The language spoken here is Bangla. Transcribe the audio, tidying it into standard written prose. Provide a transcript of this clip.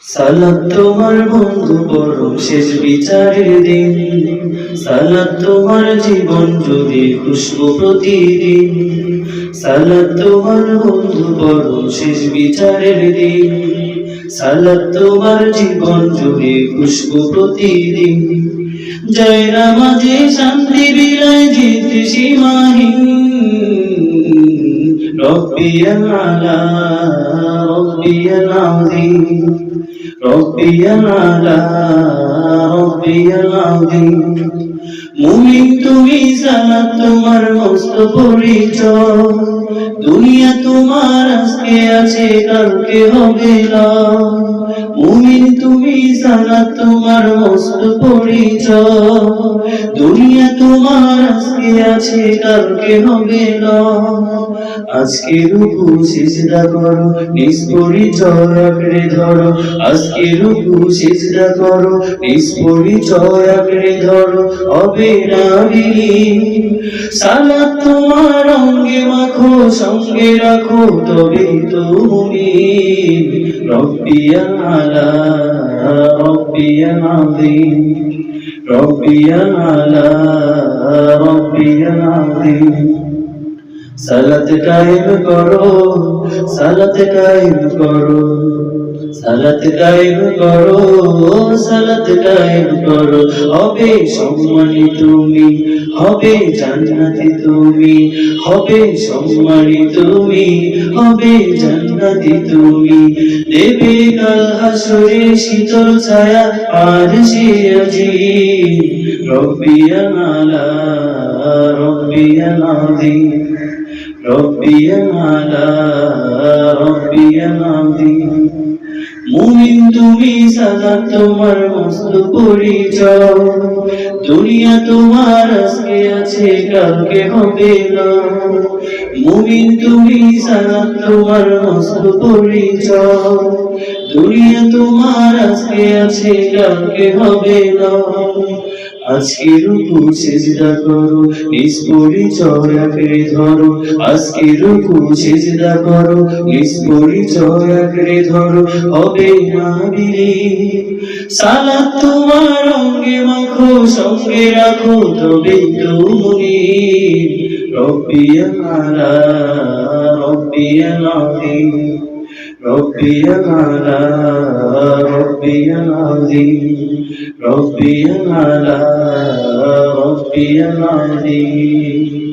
সালাত তোমার বন্ধু পরম শেষ বিচারের দিন, সালাত তোমার জীবন যদি খুশবু প্রতিদিন, সালাত তোমার বন্ধু পরম শেষ বিচারের দিন, সালাত তোমার জীবন যদি খুশবু প্রতিদিন। জয় নামাজে শান্তি বিলায় জিত সীমাহীন, রব্বিয়াল আলা রব্বিয়াল আযীম, রব্বিয়াল আলা রব্বিয়াল আযীম। মুমিন তুমি সালাত তোমার মস্ত পরিচয়, দুনিয়া তোমার আজকে আছে কালকে হবে না। মুমিন তুমি সালাত তোমার মস্ত পরিচয়, দুনিয়া তোমার আজকে আছে কালকে হবে না। আজকে রুকু সিজদা করো, নিজ পরিচয় আঁকড়ে ধরো। আজকে রুকু সিজদা করো, নিজ পরিচয় আঁকড়ে ধরো, হবে না বিলীন। সালাত তোমার অঙ্গে মাখো, সঙ্গে রাখো, তবেই তো মুমিন। রব্বিয়াল আলা রব্বিয়াল আযীম, রব্বিয়াল আলা রব্বিয়াল আযীম। সালাত কায়েম করো, সালাত কায়েম করো, সালাত কায়েম করো, সালাত কায়েম করো। হবে সম্মানী তুমি, হবে জান্নাতি তুমি, হবে সম্মানী তুমি, হবে জান্নাতি তুমি। দেবে কাল হাসরে শীতল ছায়া আরশে আজিম। রব্বিয়াল আলা রব্বিয়াল আযীম, রব্বিয়াল আলা রব্বিয়াল আযীম। মুমিন তুমি সালাত তোমার মস্ত পরিচয়, দুনিয়া তোমার আজকে আছে কালকে হবে না। মুমিন তুমি সালাত তোমার মস্ত পরিচয়, দুনিয়া তোমার আজকে আছে কালকে হবে না। আজকে রুকু সিজদা করো, নিজ পরিচয় আঁকড়ে ধরো। আজকে রুকু সিজদা করো, নিজ পরিচয় আঁকড়ে ধরো, হবে না বিলীন। সালাত তোমার অঙ্গে মাখো, সঙ্গে রাখো, তবেই তো মুমিন। রব্বিয়াল আলা রব্বিয়াল আযীম, রব্বিয়াল আলা রব্বিয়াল আযীম, রব্বিয়াল আলা রব্বিয়াল আযীম।